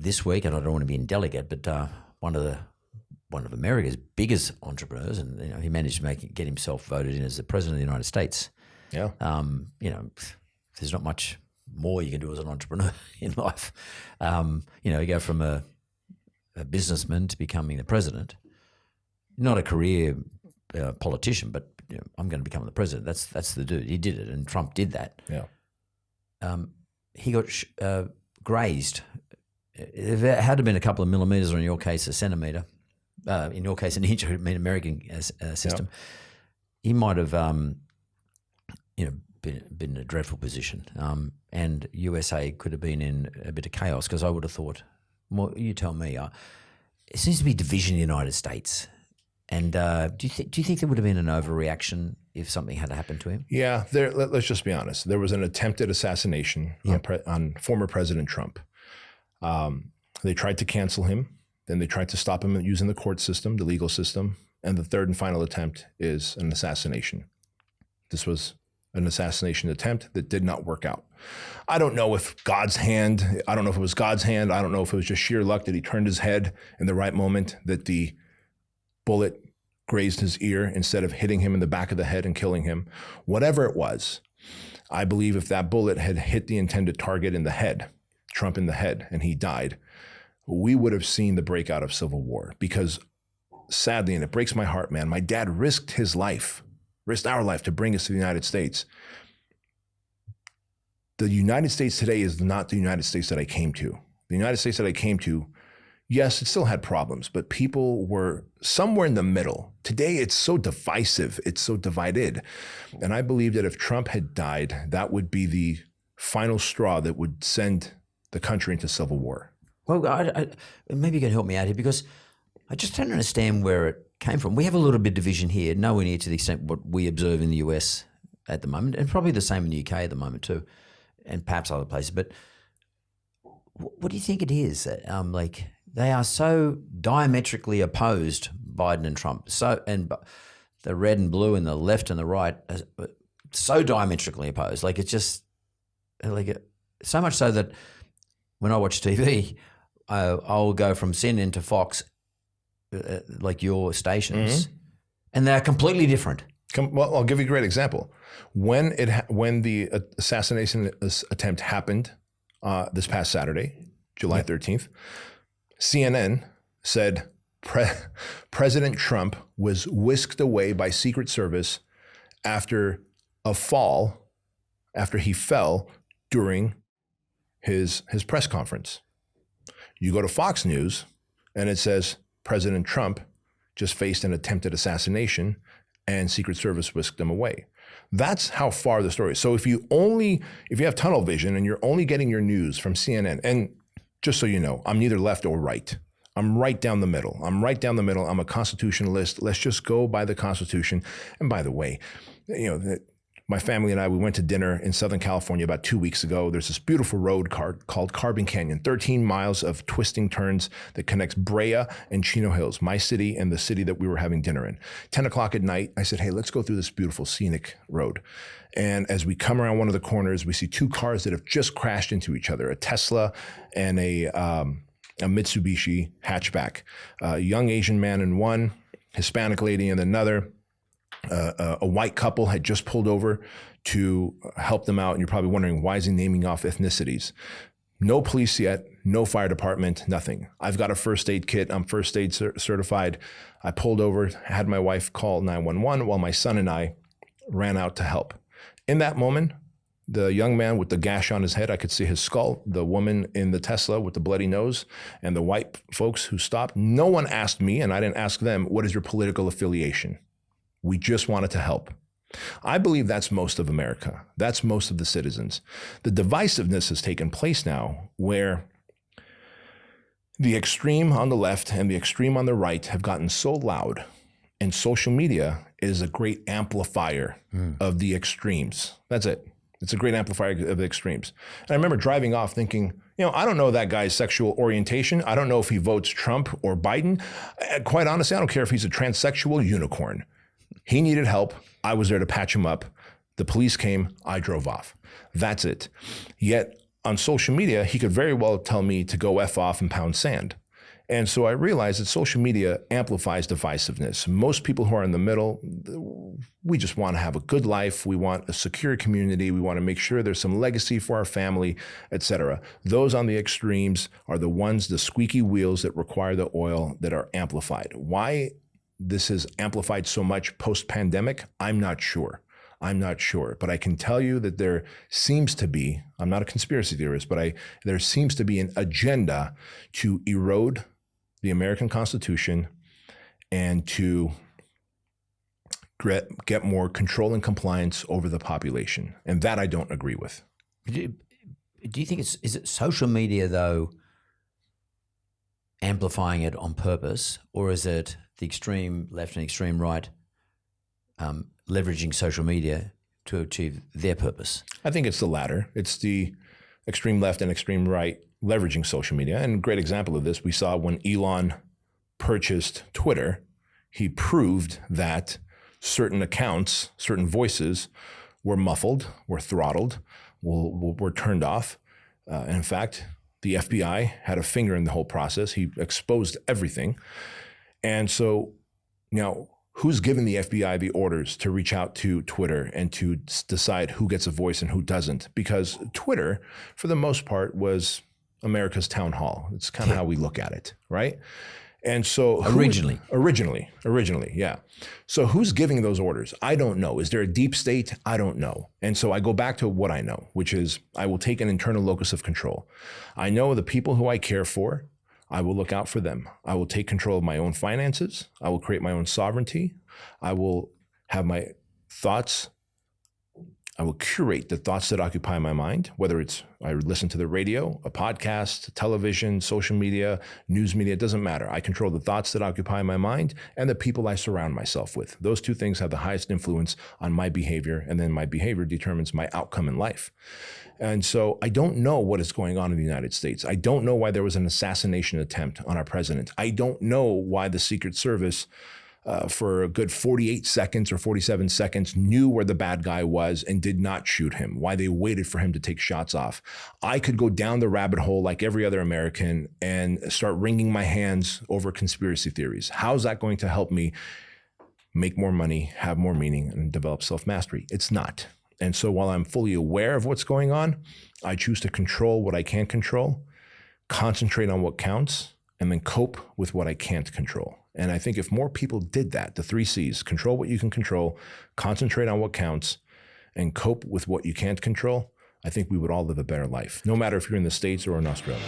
this week, and I don't want to be indelicate, but one of America's biggest entrepreneurs, and he managed to get himself voted in as the president of the United States. Yeah. There's not much more you can do as an entrepreneur in life. You go from a businessman to becoming the president. Not a career politician, but I'm going to become the president. That's the dude. He did it, and Trump did that. Yeah. He got grazed. If it had been a couple of millimeters, or in your case, a centimeter, in your case, an inch, I mean, American system, he might have, been in a dreadful position. And USA could have been in a bit of chaos, because I would have thought, well, you tell me, it seems to be division in the United States. And do you think there would have been an overreaction if something had happened to him? Yeah, let's just be honest. There was an attempted assassination on former President Trump. They tried to cancel him. Then they tried to stop him using the court system, the legal system. And the third and final attempt is an assassination. This was an assassination attempt that did not work out. I don't know if God's hand, I don't know if it was God's hand. I don't know if it was just sheer luck that he turned his head in the right moment, that the bullet grazed his ear instead of hitting him in the back of the head and killing him. Whatever it was, I believe if that bullet had hit the intended target in the head, Trump in the head, and he died, we would have seen the breakout of civil war. Because sadly, and it breaks my heart, man, my dad risked his life, risked our life to bring us to the United States. The United States today is not the United States that I came to. The United States that I came to, yes, it still had problems, but people were somewhere in the middle. Today, it's so divisive. It's so divided. And I believe that if Trump had died, that would be the final straw that would send the country into civil war. Well, I maybe you can help me out here, because I just don't understand where it came from. We have a little bit of division here, nowhere near to the extent what we observe in the US at the moment, and probably the same in the UK at the moment too, and perhaps other places. But what do you think it is? They are so diametrically opposed, Biden and Trump. And the red and blue and the left and the right, so diametrically opposed. It's just so much so that when I watch TV, I'll go from CNN to Fox, like your stations, and they're completely different. Well, I'll give you a great example. When the assassination attempt happened this past Saturday, July 13th, CNN said President Trump was whisked away by Secret Service after he fell during his press conference. You go to Fox News and it says President Trump just faced an attempted assassination and Secret Service whisked him away. That's how far the story is. So if you have tunnel vision and you're only getting your news from CNN, and just so you know, I'm neither left or right. I'm right down the middle. I'm a constitutionalist. Let's just go by the Constitution. And by the way, my family and I, we went to dinner in Southern California about 2 weeks ago. There's this beautiful road called Carbon Canyon, 13 miles of twisting turns that connects Brea and Chino Hills, my city and the city that we were having dinner in. 10 o'clock at night, I said, hey, let's go through this beautiful scenic road. And as we come around one of the corners, we see two cars that have just crashed into each other, a Tesla and a Mitsubishi hatchback. A young Asian man in one, Hispanic lady in another. A white couple had just pulled over to help them out. And you're probably wondering, why is he naming off ethnicities? No police yet, no fire department, nothing. I've got a first aid kit. I'm first aid certified. I pulled over, had my wife call 911 while my son and I ran out to help. In that moment, the young man with the gash on his head, I could see his skull. The woman in the Tesla with the bloody nose, and the white folks who stopped. No one asked me, and I didn't ask them, what is your political affiliation? We just wanted to help. I believe that's most of America. That's most of the citizens. The divisiveness has taken place now where the extreme on the left and the extreme on the right have gotten so loud, and social media is a great amplifier of the extremes. That's it. It's a great amplifier of the extremes. And I remember driving off thinking, I don't know that guy's sexual orientation. I don't know if he votes Trump or Biden. Quite honestly, I don't care if he's a transsexual unicorn. He needed help. I was there to patch him up. The police came. I drove off. That's it. Yet on social media, he could very well tell me to go F off and pound sand. And so I realized that social media amplifies divisiveness. Most people who are in the middle, we just want to have a good life. We want a secure community. We want to make sure there's some legacy for our family, etc. Those on the extremes are the ones, the squeaky wheels that require the oil, that are amplified. Why this is amplified so much post-pandemic, I'm not sure. But I can tell you that there seems to be, I'm not a conspiracy theorist, but there seems to be an agenda to erode the American Constitution and to get more control and compliance over the population. And that I don't agree with. Do you think is it social media, though, amplifying it on purpose, or is it the extreme left and extreme right leveraging social media to achieve their purpose? I think it's the latter. It's the extreme left and extreme right leveraging social media. And a great example of this, we saw when Elon purchased Twitter, he proved that certain accounts, certain voices were muffled, were throttled, were turned off. And in fact, the FBI had a finger in the whole process. He exposed everything. And so now, who's given the FBI the orders to reach out to Twitter and to decide who gets a voice and who doesn't? Because Twitter, for the most part, was America's town hall. It's kind of how we look at it, right? And so originally, yeah. So who's giving those orders? I don't know. Is there a deep state? I don't know. And so I go back to what I know, which is I will take an internal locus of control. I know the people who I care for. I will look out for them. I will take control of my own finances. I will create my own sovereignty. I will have my thoughts. I will curate the thoughts that occupy my mind, whether it's I listen to the radio, a podcast, television, social media, news media, it doesn't matter. I control the thoughts that occupy my mind and the people I surround myself with. Those two things have the highest influence on my behavior, and then my behavior determines my outcome in life. And so I don't know what is going on in the United States. I don't know why there was an assassination attempt on our president. I don't know why the Secret Service for a good 48 seconds or 47 seconds knew where the bad guy was and did not shoot him, why they waited for him to take shots off. I could go down the rabbit hole like every other American and start wringing my hands over conspiracy theories. How's that going to help me make more money, have more meaning, and develop self-mastery? It's not. And so while I'm fully aware of what's going on, I choose to control what I can't control, concentrate on what counts, and then cope with what I can't control. And I think if more people did that, the 3 C's, control what you can control, concentrate on what counts, and cope with what you can't control, I think we would all live a better life, no matter if you're in the States or in Australia.